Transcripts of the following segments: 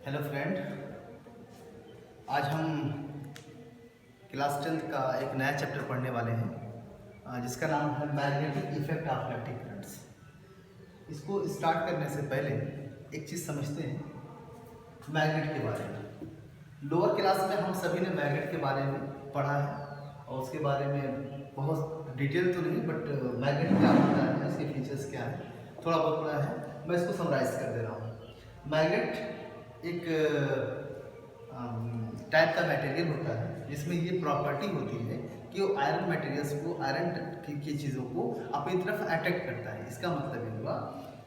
Hello friend, आज हम class 10th का एक नया चैप्टर पढ़ने वाले हैं जिसका नाम है magnetic effect of electric currents. इसको स्टार्ट करने से पहले एक चीज़ समझते हैं मैग्नेट के बारे में। लोअर क्लास में हम सभी ने मैग्नेट के बारे में पढ़ा है और उसके बारे में बहुत डिटेल तो नहीं, बट मैग्नेट क्या होता है, इसके फीचर्स क्या है, थोड़ा बहुत पढ़ा है। मैं इसको समराइज कर दे रहा हूँ। मैग्नेट एक टाइप का मटेरियल होता है जिसमें ये प्रॉपर्टी होती है कि वो आयरन मटेरियल्स को, आयरन की चीज़ों को अपनी तरफ अट्रैक्ट करता है। इसका मतलब ये हुआ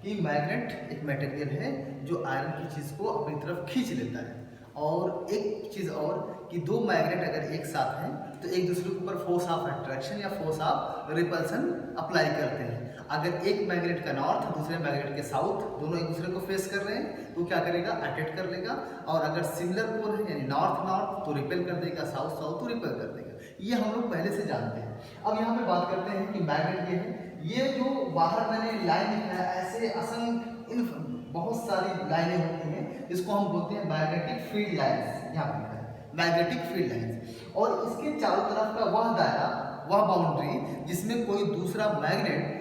कि मैग्नेट एक मटेरियल है जो आयरन की चीज़ को अपनी तरफ खींच लेता है। और एक चीज़ और कि दो मैग्नेट अगर एक साथ हैं तो एक दूसरे के ऊपर फोर्स ऑफ अट्रैक्शन या फोर्स ऑफ रिपल्सन अप्लाई करते हैं। अगर एक मैग्नेट का नॉर्थ दूसरे मैग्नेट के साउथ दोनों एक दूसरे को फेस कर रहे हैं तो क्या करेगा, अट्रैक्ट कर लेगा। और अगर सिमिलर पोल है यानी नॉर्थ नॉर्थ तो रिपेल कर देगा, साउथ साउथ तो रिपेल कर देगा। ये हम लोग पहले से जानते हैं। अब यहाँ पे बात करते हैं कि मैग्नेट ये है, ये जो बाहर मैंने लाइन लिखा है, ऐसे असंख्य बहुत सारी लाइनें होती हैं जिसको हम बोलते हैं मैग्नेटिक फील्ड लाइन्स। यहाँ पे लिखा है मैग्नेटिक फील्ड लाइन्स। और इसके चारों तरफ का वह दायरा, वह बाउंड्री जिसमें कोई दूसरा मैग्नेट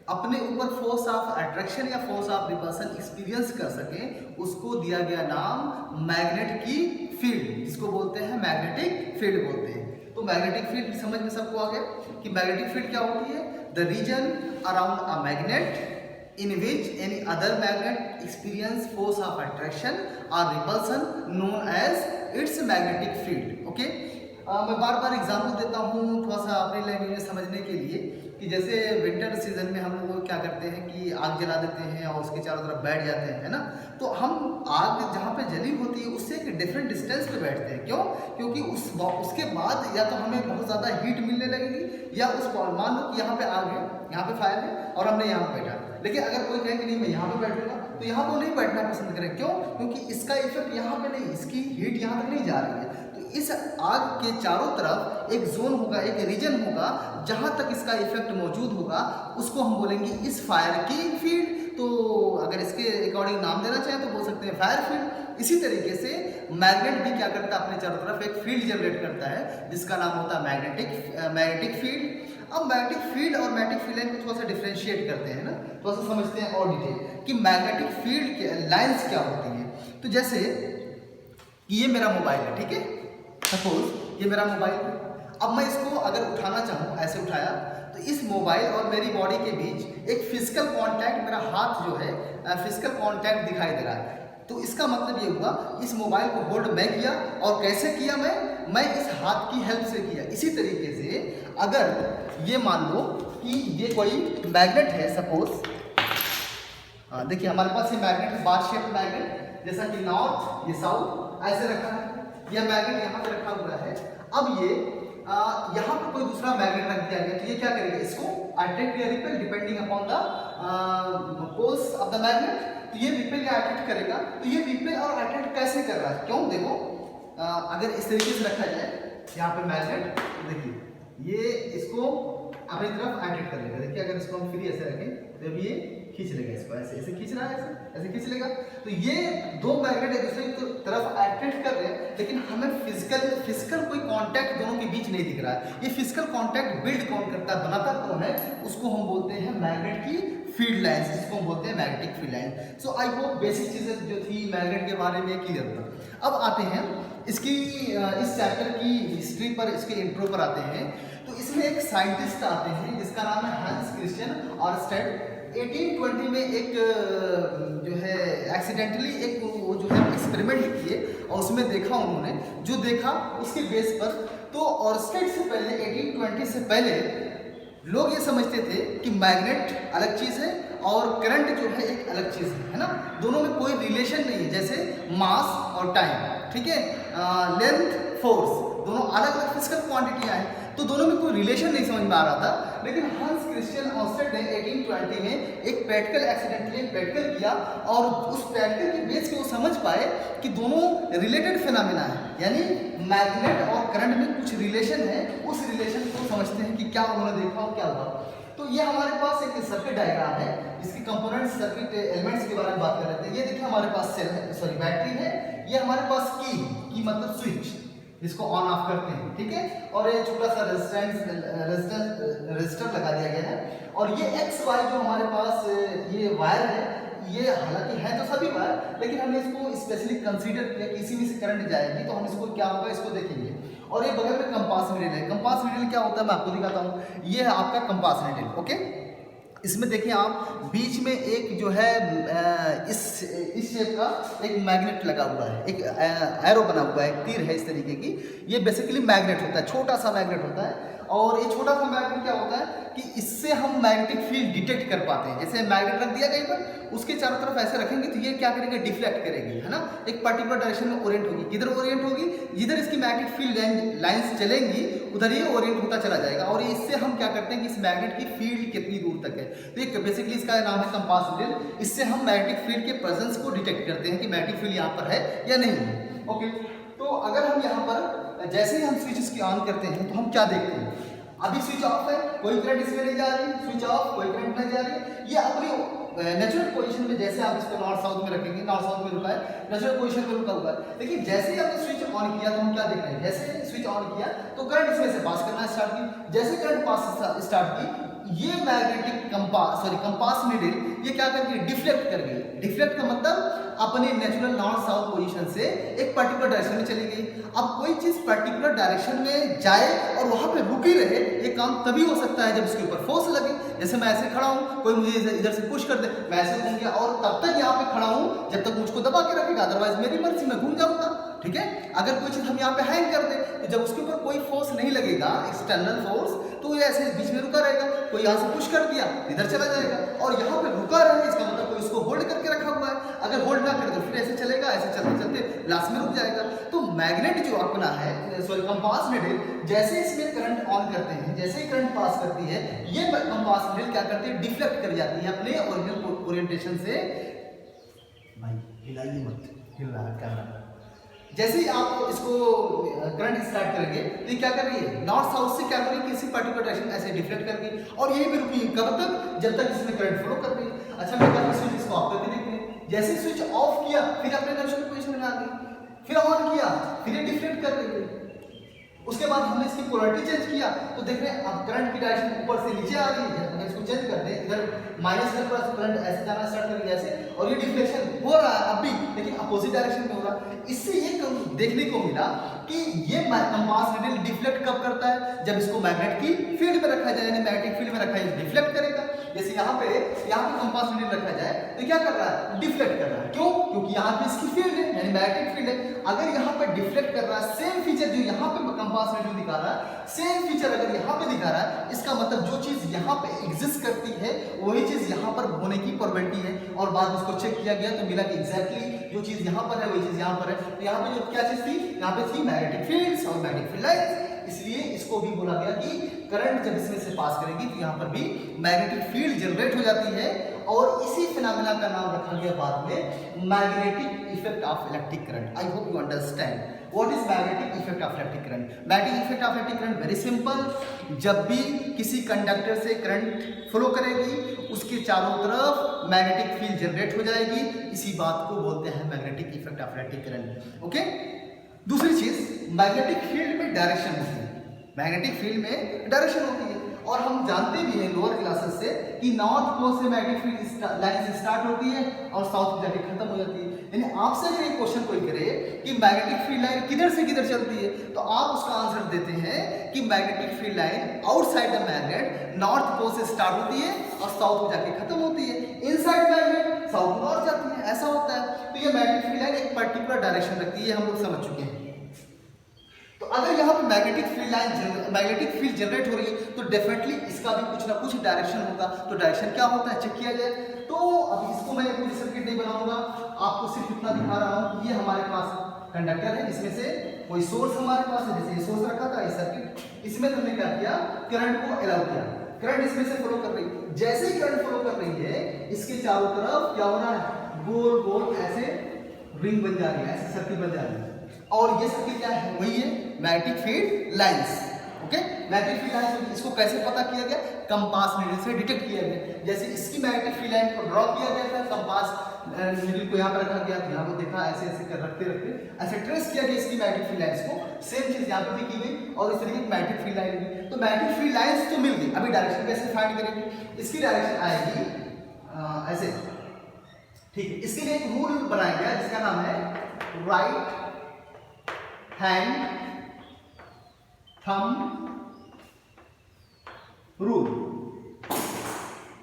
अपने ऊपर फोर्स ऑफ अट्रैक्शन या फोर्स ऑफ रिपल्सन एक्सपीरियंस कर सके, उसको दिया गया नाम मैग्नेट की फील्ड, जिसको बोलते हैं मैग्नेटिक फील्ड बोलते हैं। तो मैग्नेटिक फील्ड समझ में सबको आ गया कि मैग्नेटिक फील्ड क्या होती है? The region around a magnet in which any other magnet experience force of attraction or repulsion known as its magnetic field। Okay, मैं बार बार एग्जाम्पल देता हूँ थोड़ा सा अपनी लैंग्वेज में समझने के लिए कि जैसे विंटर सीजन में हम लोग क्या करते हैं कि आग जला देते हैं और उसके चारों तरफ बैठ जाते हैं, है ना। तो हम आग जहाँ पे जली होती है उससे एक डिफरेंट डिस्टेंस पे बैठते हैं। क्यों? क्योंकि उसके बाद या तो हमें बहुत ज़्यादा हीट मिलने लगेगी या उस मान लो कि यहाँ पे आग है, यहाँ पे फायर है और हमने यहाँ पे बैठा, लेकिन अगर कोई कहे कि नहीं मैं यहाँ पे बैठूंगा तो यहाँ पे नहीं बैठना पसंद करें। क्यों? क्योंकि इसका इफेक्ट यहाँ पे नहीं, इसकी हीट यहाँ तक नहीं जा रही है। तो इस आग के चारों तरफ एक जोन होगा, एक रीजन होगा जहाँ तक इसका इफेक्ट मौजूद होगा, उसको हम बोलेंगे इस फायर की फील्ड। तो अगर इसके अकॉर्डिंग नाम देना चाहें तो बोल सकते हैं फायर फील्ड। इसी तरीके से मैग्नेट भी क्या करता है, अपने चारों तरफ एक फील्ड जनरेट करता है जिसका नाम होता है मैग्नेटिक फील्ड। अब मैग्नेटिक फील्ड और मैग्नेटिक फील्ड लाइन को थोड़ा सा डिफरेंशिएट करते हैं ना, थोड़ा सा समझते हैं और डिटेल कि मैग्नेटिक फील्ड के लाइंस क्या होती हैं। तो जैसे कि ये मेरा मोबाइल है, ठीक है, सपोज ये मेरा मोबाइल है। अब मैं इसको अगर उठाना चाहूँ, ऐसे उठाया तो इस मोबाइल और मेरी बॉडी के बीच एक फिजिकल कांटेक्ट, मेरा हाथ जो है फिजिकल कांटेक्ट दिखाई दे रहा है। तो इसका मतलब ये हुआ इस मोबाइल को होल्ड मैं किया, और कैसे किया मैं इस हाथ की हेल्प से किया। इसी तरीके से अगर ये मान लो कि ये कोई मैग्नेट है, सपोज देखिए हमारे पास ये मैग्नेट बार शेप मैग्नेट, जैसा कि नॉर्थ ये साउथ ऐसे रखा है, यह मैग्नेट यहाँ पे रखा हुआ है। अब ये यहाँ पर कोई दूसरा मैग्नेट रख दिया गया तो ये क्या करेगा, इसको अट्रैक्ट या repel depending upon the poles of the magnet. तो ये रिपेल या अट्रैक्ट करेगा। तो ये रिपेल और अट्रैक्ट कैसे कर रहा है? क्यों? देखो अगर इस तरीके से रखा जाए यहाँ पे मैग्नेट, देखिए ये इसको अपनी तरफ अट्रैक्ट कर लेगा। देखिए अगर इसको हम फ्री ऐसे रखें तो अभी ये खींच लेगा, इसको ऐसे ऐसे खींच रहा है, ऐसे खींच लेगा। तो ये दो मैग्नेट एक दूसरे की तरफ अट्रैक्ट कर रहे हैं, लेकिन हमें फिजिकल कोई कांटेक्ट दोनों के बीच नहीं दिख रहा है। ये फिजिकल कांटेक्ट बिल्ड कौन करता है, बनाता कौन है, उसको हम बोलते हैं मैग्नेट की फील्ड लाइंस, जिसको हम बोलते हैं magnetic field line. So I hope basic चीजें जो थी मैग्नेट के बारे में क्लियर था। अब आते हैं इसकी इस चैप्टर की हिस्ट्री पर, इसके इंट्रो पर आते हैं। तो इसमें एक साइंटिस्ट आते हैं जिसका नाम है हांस क्रिश्चियन ऑरस्टेड। 1820 में एक जो है एक्सीडेंटली एक वो जो है एक्सपेरिमेंट किए और उसमें देखा उन्होंने, जो देखा उसके बेस पर। तो ऑरस्टेड से पहले 1820 से पहले लोग ये समझते थे कि मैग्नेट अलग चीज़ है और करंट जो है एक अलग चीज़ है ना। दोनों में कोई रिलेशन नहीं है, जैसे मास और टाइम, ठीक है, लेंथ फोर्स, दोनों अलग अलग फिजिकल क्वांटिटियाँ हैं, तो दोनों में कोई रिलेशन नहीं समझ में आ रहा था। लेकिन हांस क्रिश्चियन ऑरस्टेड ने 1820 में एक प्रैक्टिकल एक्सीडेंटली प्रैक्टिकल किया और उस प्रैक्टिकल के बेस पे वो समझ पाए कि दोनों रिलेटेड फिनोमेना है, यानी मैग्नेट और करंट में कुछ रिलेशन है। उस रिलेशन को समझते हैं कि क्या उन्होंने देखा और क्या हुआ। तो ये हमारे पास एक सर्किट डायग्राम है, इसके कंपोनेंट्स सर्किट एलिमेंट्स के बारे में बात कर रहे थे। ये देखिए हमारे पास सेल है, सॉरी बैटरी है, ये हमारे पास की मतलब स्विच, इसको ऑन ऑफ करते हैं, ठीक है। और ये छोटा सा रेजिस्टर लगा दिया गया है। और ये एक्स वाई जो हमारे पास ये वायर है, ये हालांकि है तो सभी वायर, लेकिन हमने इसको स्पेशली कंसीडर किया कि इसी में से करंट जाएगी, तो हम इसको क्या होगा इसको देखेंगे। और ये बगल में कंपास नीडल है। कंपास नीडल क्या होता है मैं आपको दिखाता हूँ। ये है आपका कंपास नीडल, ओके। इसमें देखिए आप बीच में एक जो है इस शेप का एक मैग्नेट लगा हुआ है, एक एरो बना हुआ है, एक तीर है इस तरीके की। ये बेसिकली मैग्नेट होता है, छोटा सा मैग्नेट होता है। और ये छोटा सा मैग्नेट क्या होता है कि इससे हम मैग्नेटिक फील्ड डिटेक्ट कर पाते हैं। जैसे मैग्नेट रख दिया कहीं पर, उसके चारों तरफ ऐसे रखेंगे तो ये क्या करेंगे, डिफ्लेक्ट करेगी, है ना, एक पर्टिकुलर डायरेक्शन में ओरिएंट होगी। किधर ओरिएंट होगी, जिधर इसकी मैग्नेटिक फील्ड लाइंस चलेंगी उधर ये ओरिएंट होता चला जाएगा। और इससे हम क्या करते हैं कि इस मैग्नेट की फील्ड कितनी दूर तक है, तो ये बेसिकली इसका नाम है कंपास नीडल। इससे हम मैग्नेटिक फील्ड के प्रेजेंस को डिटेक्ट करते हैं कि मैग्नेटिक फील्ड यहाँ पर है या नहीं है, ओके। तो अगर हम यहाँ पर जैसे ही हम स्विच इसकी ऑन करते हैं तो हम क्या देखते हैं, अभी स्विच ऑफ है, कोई करंट इसमें नहीं जा रही, स्विच ऑफ, कोई करंट नहीं जा रही। ये अपनी नेचुरल पोजीशन में, जैसे आप इसको नॉर्थ साउथ में रखेंगे, नॉर्थ साउथ में रुका है, नेचुरल पोजीशन में रुका हुआ है। लेकिन जैसे ही हमने स्विच ऑन किया तो हम क्या देख रहे हैं, जैसे स्विच ऑन किया तो करंट इसमें से पास करना स्टार्ट की। जैसे करंट पास स्टार्ट की, ये मैग्नेटिक कंपास नीडल ये क्या करके डिफ्लेक्ट कर गई। डिफ्लेक्ट का मतलब अपने नेचुरल नॉर्थ साउथ पोजीशन से एक पर्टिकुलर डायरेक्शन में चली गई। अब कोई चीज पर्टिकुलर डायरेक्शन में जाए और वहां पे रुकी रहे, ये काम तभी हो सकता है जब इसके ऊपर फोर्स लगे। जैसे मैं ऐसे खड़ा हूं, कोई मुझे इधर से पुश कर दे, मैं ऐसे घूम गया और तब तक यहाँ पे खड़ा हूं जब तक मुझको दबा के रखेगा, अदरवाइज मेरी मर्जी में घूम जाऊंगा, ठीक है। अगर कोई चीज हम यहाँ पे हैंग कर दे तो जब उसके ऊपर कोई फोर्स नहीं लगेगा, एक्सटर्नल फोर्स, तो ये ऐसे बीच में रुका रहेगा। कोई यहाँ से पुश कर दिया इधर चला जाएगा, और यहाँ पे रुका रहे इसका मतलब कोई इसको होल्ड करके रखा हुआ है। अगर होल्ड ना करे तो फिर ऐसे चलेगा, ऐसे चलते चलते लास्ट में रुक जाएगा। तो मैग्नेट जो अपना है, सॉरी कंपास नीडल, जैसे इसमें करंट ऑन करते हैं, जैसे ही करंट पास करती है, ये कंपास नीडल क्या करती है, डिफ्लेक्ट कर जाती है अपने ओरिजिनल ओरिएंटेशन से। भाई हिलाइए मत, हिल रहा है कैमरा। जैसे ही आप इसको करंट स्टार्ट करेंगे तो ये क्या कर रही है, नॉर्थ साउथ से क्या कर रही है, किसी पर्टिकुलर डायरेक्शन में ऐसे डिफ्लेक्ट कर गई और यही पे रुकी। कब तक, जब तक इसमें करंट फ्लो कर रही है। अच्छा मैं क्या स्विच इसको ऑफ करके देखते हैं। जैसे स्विच ऑफ किया फिर अपने नेचुरल पोजीशन में आ गई, फिर ऑन किया फिर ये डिफ्लेक्ट कर रही है। उसके बाद हमने इसकी पोलैरिटी चेंज किया तो देख रहे हैं अब करंट की डायरेक्शन ऊपर से नीचे आ रही है। अगर इसको चेंज कर दें, इधर माइनस के पास करंट ऐसे जाना स्टार्ट कर दिया ऐसे, और ये डिफ्लेक्शन हो रहा है अब भी, लेकिन अपोजिट डायरेक्शन में हो रहा है। इससे ये देखने को मिला कि ये कंपास नीडल डिफ्लेक्ट कब करता है, जब इसको मैग्नेट की फील्ड में रखा जाए, यानी मैग्नेटिक फील्ड में रखा है, डिफ्लेक्ट करेगा। जैसे यहाँ पे कंपास नीडल रखा जाए तो क्या कर रहा है, डिफ्लेक्ट कर रहा है। क्यों, क्योंकि यहाँ पे इसकी फील्ड है, यानी मैग्नेटिक फील्ड है। अगर यहाँ पे डिफ्लेक्ट कर रहा है, सेम फीचर जो यहाँ पे कंपास नीडल दिखा रहा है, सेम फीचर अगर यहाँ पे दिखा रहा है, इसका मतलब जो चीज यहाँ पे एग्जिस्ट करती है वही चीज यहाँ पर होने की प्रोबेबिलिटी है। और बाद में इसको चेक किया गया तो मिला कि एग्जैक्टली जो चीज यहाँ पर है वही चीज यहाँ पर है। तो यहाँ पे जो क्या चीज थी, यहाँ पे थी मैग्नेटिक फील्ड्स और मैग्नेटिक फील्ड लाइंस। इसलिए इसको भी बोला गया कि करंट जब इसमें से पास करेगी तो यहाँ पर भी मैग्नेटिक फील्ड जनरेट हो जाती है। और इसी फिनोमेना का नाम रखा गया बाद में magnetic effect of electric current. I hope you understand what is magnetic effect of electric current. Magnetic effect of electric current very simple, जब भी किसी कंडक्टर से करंट फ्लो करेगी उसके चारों तरफ मैग्नेटिक फील्ड जनरेट हो जाएगी। इसी बात को बोलते हैं magnetic effect of electric current, okay. दूसरी चीज, मैग्नेटिक फील्ड में डायरेक्शन होती है। मैग्नेटिक फील्ड में डायरेक्शन होती है और हम जानते भी हैं लोअर क्लासेस से कि नॉर्थ पोल से मैग्नेटिक फील्ड लाइन स्टार्ट होती है और साउथ में जाके खत्म हो जाती है। यानी आपसे अगर एक क्वेश्चन कोई करे कि मैग्नेटिक फील्ड लाइन किधर से किधर चलती है तो आप उसका आंसर देते हैं कि magnetic field line outside the magnet north pole से स्टार्ट होती है और साउथ में जाके खत्म होती है। इनसाइड मैग्नेट साउथ में और जाती है, ऐसा होता है। तो ये मैग्नेटिक फील्ड लाइन एक पर्टिकुलर डायरेक्शन रखती है, हम लोग समझ चुके हैं। तो अगर यहाँ पे मैग्नेटिक फील्ड जनरेट हो रही है तो डेफिनेटली इसका भी कुछ ना कुछ डायरेक्शन होगा। तो डायरेक्शन क्या होता है चेक किया जाए। तो अभी इसको मैं पूरी सर्किट नहीं बनाऊंगा, आपको सिर्फ इतना दिखा रहा हूँ। ये हमारे पास कंडक्टर है, इसमें से कोई सोर्स हमारे पास है, जैसे ये सोर्स रखा था इस सर्किट, इसमें हमने क्या किया, करंट को अलाउ किया। करंट इसमें से फ्लो कर रही है। जैसे ही करंट फ्लो कर रही है इसके चारों तरफ क्या हो रहा है, गोल गोल ऐसे रिंग बन जा रही है, ऐसे सर्किल बन जा रही है। और ये सर्किल क्या है, वही है magnetic field lines, okay. Magnetic field lines होगी, इसको कैसे पता किया गया? कंपास नीडल से डिटेक्ट किया गया। जैसे इसकी मैग्नेटिक फील्ड लाइन को ड्रॉ किया गया था, कंपास नीडल को यहाँ पर रखा गया, यहाँ पर देखा ऐसे ऐसे कर रखते रखते ऐसे ट्रेस किया गया इसकी मैग्नेटिक फील्ड लाइंस को। सेम चीज यहाँ पे भी की गई और इस तरीके की मैग्नेटिक फील्ड लाइन भी। तो मैग्नेटिक फील्ड लाइंस तो मिल गई, अभी डायरेक्शन कैसे फाइंड करेंगे? इसकी डायरेक्शन आएगी ऐसे, ठीक है। इसके लिए एक रूल बनाया गया जिसका नाम है राइट हैंड थंब रूल।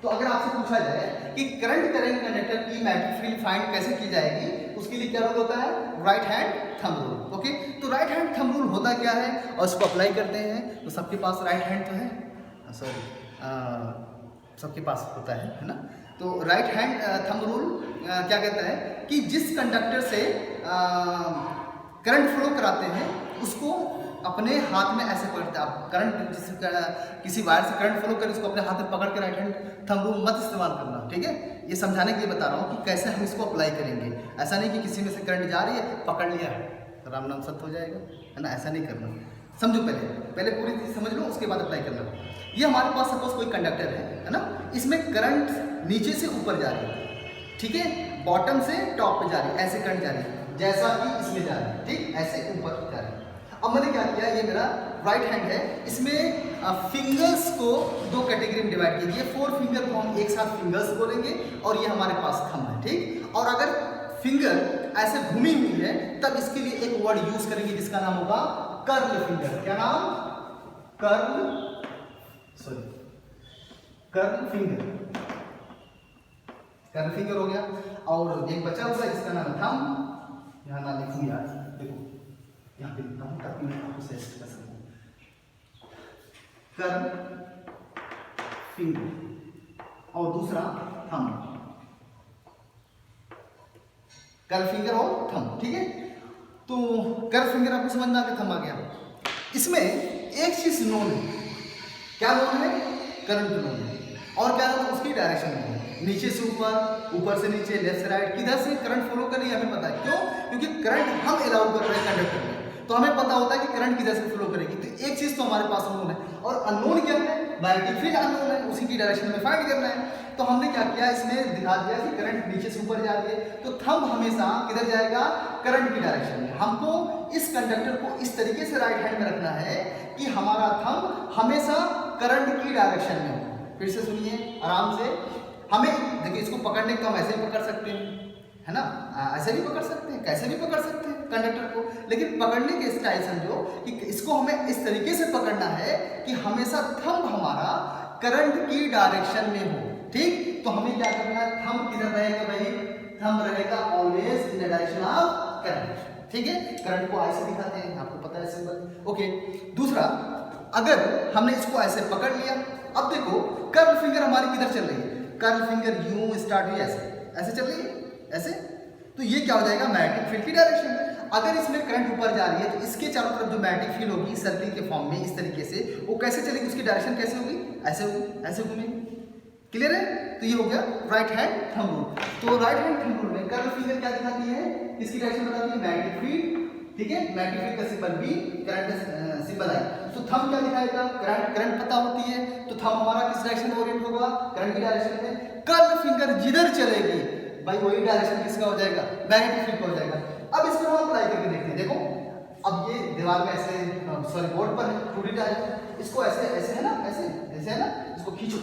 तो अगर आपसे पूछा जाए कि करंट करेंट कंडक्टर की मैग्नेटिक फील्ड फाइंड कैसे की जाएगी, उसके लिए क्या रूल होता है? Right hand thumb rule. Okay, तो राइट हैंड थंब रूल होता क्या है और इसको अप्लाई करते हैं। तो सबके पास राइट हैंड तो है, सॉरी सबके पास होता है ना। तो राइट हैंड थंब रूल क्या कहता है कि जिस कंडक्टर से करंट फ्लो कराते हैं उसको अपने हाथ में ऐसे पकड़ते हैं। आप करंट किसी वायर से करंट फ्लो करें, उसको अपने हाथ में पकड़ के राइट हैंड थंब रूल मत इस्तेमाल करना, ठीक है। ये समझाने के लिए बता रहा हूँ कि कैसे हम इसको अप्लाई करेंगे। ऐसा नहीं कि किसी में से करंट जा रही है पकड़ लिया है तो राम नाम सत्य हो जाएगा, है ना। ऐसा नहीं करना, समझो पहले पूरी चीज समझ लो, उसके बाद अप्लाई करना। ये हमारे पास सपोज कोई कंडक्टर है ना, इसमें करंट नीचे से ऊपर जा रही है, ठीक है, बॉटम से टॉप पे जा रही है, ऐसे करंट जा रही है जैसा कि इसमें जा रही है, ठीक, ऐसे ऊपर जा रही है। अब मैंने क्या किया, ये मेरा राइट हैंड है, इसमें फिंगर्स को दो कैटेगरी में डिवाइड कीजिए। 4 फिंगर को हम एक साथ फिंगर्स बोलेंगे और ये हमारे पास थंब है, ठीक। और अगर फिंगर ऐसे घूमी हुई है तब इसके लिए एक वर्ड यूज करेंगे जिसका नाम होगा कर्ल फिंगर। क्या नाम? कर्ल फिंगर हो गया। और एक बचा हुआ है जिसका नाम है थंब। यहाँ ना लिखूं यार, देखो यहाँ पे लिखता हूँ ताकि मैं आपको सेट कर सकूं। कर्ल फिंगर और दूसरा थंब, कर्ल फिंगर और थंब, ठीक है। तो कर्ल फिंगर आपको समझ में आ गया, थंब आ गया। इसमें एक चीज नोन है, क्या नोन है? करंट नोन है। और क्या नोन? उसकी डायरेक्शन नोन है, नीचे से ऊपर, ऊपर से नीचे, लेफ्ट से राइट, किधर से करंट फ्लो कर रही है हमें पता है। क्यों? क्योंकि करंट हम अलाउ कर रहे हैं कंडक्टर में, तो हमें पता होता है कि करंट किधर से फ्लो करेगी। तो एक चीज तो हमारे पास नोन है, और अननोन क्या है? मैग्नेटिक फील्ड अननोन है, उसी की डायरेक्शन में फाइंड करना है। तो हमने क्या किया, इसमें दिखा दिया कि करंट नीचे से ऊपर जा रही है, तो थंब हमेशा किधर जाएगा? करंट की डायरेक्शन में। हमको इस कंडक्टर को इस तरीके से राइट हैंड में रखना है कि हमारा थंब हमेशा करंट की डायरेक्शन में हो। फिर से सुनिए आराम से। हमें देखिए, इसको पकड़ने को हम ऐसे भी पकड़ सकते हैं, है ना, ऐसे भी पकड़ सकते हैं, कैसे भी पकड़ सकते हैं कंडक्टर को, लेकिन पकड़ने के स्टाइल समझो कि इसको हमें इस तरीके से पकड़ना है कि हमेशा थंब हमारा करंट की डायरेक्शन में हो, ठीक। तो हमें क्या करना है, थंब किधर रहेगा भाई? थंब रहेगा always in the direction of current, ठीक है। करंट को ऐसे दिखाते हैं, आपको पता है सिंबल, ओके। दूसरा, अगर हमने इसको ऐसे पकड़ लिया, अब देखो कर्ल फिंगर हमारी किधर चल रही है? कर्ल फिंगर यूं स्टार्ट हुई ऐसे चल रही है, ऐसे। तो ये क्या हो जाएगा? मैग्नेटिक फील्ड की डायरेक्शन। अगर इसमें करंट ऊपर जा रही है तो इसके चारों तरफ जो मैग्नेटिक फील्ड होगी सर्किल के फॉर्म में इस तरीके से, वो कैसे चलेगी? उसकी डायरेक्शन कैसे होगी? ऐसे होगी, ऐसे घूमेगी। क्लियर है? तो ये हो गया राइट हैंड थंब रूल। तो राइट हैंड थंब रूल में कर्ल फिंगर क्या दिखाती है? इसकी डायरेक्शन बताती है मैग्नेटिक फील्ड, ठीक है। मैग्नेटिक फील्ड का सिंबल बी, करंट का सिंबल आई। तो थंब क्या दिखाएगा? करंट पता होती है, तो थंब हमारा किस डायरेक्शन में ओरिएंट होगा? करंट की डायरेक्शन में। कर्ल फिंगर जिधर चलेगी भाई वही डायरेक्शन किसका हो जाएगा? मैग्नेटिक फील्ड का हो जाएगा। अब इसको हम अप्लाई करके देखते हैं। देखो अब ये दीवार में ऐसे, सॉरी बोर्ड पर टूटी डायरेक्शन, इसको ऐसे ऐसे है ना, ऐसे है ना, इसको खींचो,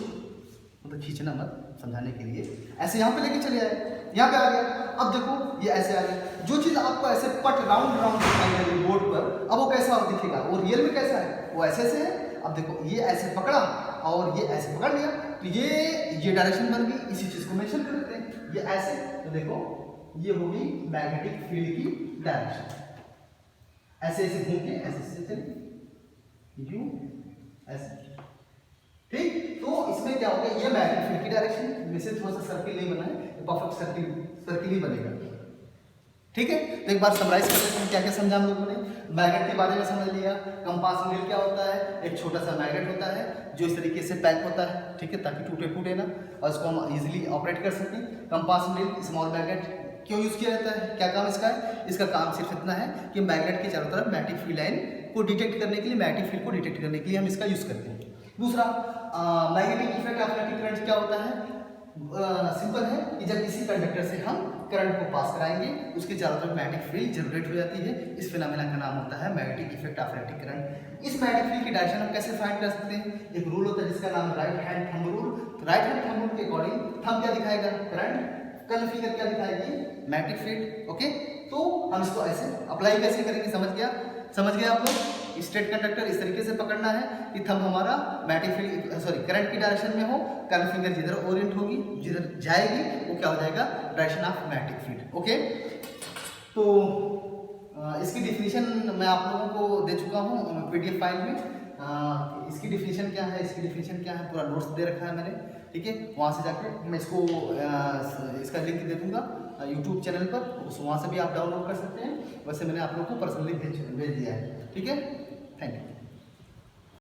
मतलब खींचना मत, समझाने के लिए ऐसे यहाँ पे लेके चले आए, यहाँ पे आ गया। अब देखो ये ऐसे आ गया। जो चीज आपको ऐसे पट राउंड दिखाई दे रही है बोर्ड पर, अब वो कैसा दिखेगा? वो रियल में कैसा है? वो ऐसे से है। अब देखो ये ऐसे पकड़ा और ये ऐसे पकड़ लिया, तो ये डायरेक्शन बन गई। इसी चीज को मेंशन कर देते हैं, ये ऐसे। तो देखो ये होगी मैग्नेटिक फील्ड की डायरेक्शन, ऐसे ऐसे घूम के ऐसे चले यू ऐसे, ठीक। तो इसमें क्या होगा? ये मैग्नेटिक फील्ड की डायरेक्शन। वैसे थोड़ा सा सर्किल नहीं बना है, परफेक्ट सर्किल ही बनेगा, ठीक है। तो एक बार समराइज कर लेते हैं क्या क्या समझा हम लोगों ने। मैग्नेट के बारे में समझ लिया। कंपास नीडल क्या होता है? एक छोटा सा मैग्नेट होता है जो इस तरीके से पैक होता है, ठीक है, ताकि टूटे फूटे ना, और इसको हम इजीली ऑपरेट कर सकें। कंपास नीडल स्मॉल मैग्नेट क्यों यूज किया जाता है? क्या काम इसका है? इसका काम सिर्फ इतना है कि मैग्नेट के चारों तरफ मैग्नेटिक फील्ड लाइन को डिटेक्ट करने के लिए, मैग्नेटिक फील्ड को डिटेक्ट करने के लिए हम इसका यूज़ करते हैं। दूसरा magnetic effect of electric current क्या होता है? सिंपल है कि जब किसी कंडक्टर से हम करंट को पास कराएंगे उसके चारों तरफ मैग्नेटिक फील्ड जनरेट हो जाती है। इस फिनोमेना का नाम होता है magnetic effect of electric current. इस मैग्नेटिक फील्ड की डायरेक्शन हम कैसे फाइंड कर सकते हैं? एक रूल होता है जिसका नाम है राइट हैंड थंब रूल। तो राइट हैंड थंब रूल के अकॉर्डिंग थंब क्या दिखाएगा? करंट, कर्ल फिंगर क्या दिखाएगी? Magnetic field. ओके, तो हम इसको ऐसे अप्लाई कैसे करेंगे? समझ गया आप लोग? स्ट्रेट कंडक्टर इस तरीके से पकड़ना है कि थंब हमारा मैग्नेटिक फील्ड करंट की डायरेक्शन में हो, कर्ल फिंगर जिधर ओरिएंट होगी, जिधर जाएगी वो क्या हो जाएगा? Direction of magnetic field. Okay, तो इसकी डिफिनीशन मैं आप लोगों को दे चुका हूँ पीडीएफ फाइल में। इसकी डिफिनीशन क्या है, पूरा नोट्स दे रखा है मैंने, ठीक है। वहाँ से जाकर मैं इसको इसका लिंक दे दूँगा यूट्यूब चैनल पर, वहाँ से भी आप डाउनलोड कर सकते हैं। वैसे मैंने आप लोगों को पर्सनली भेज दिया है, ठीक है। Thank you.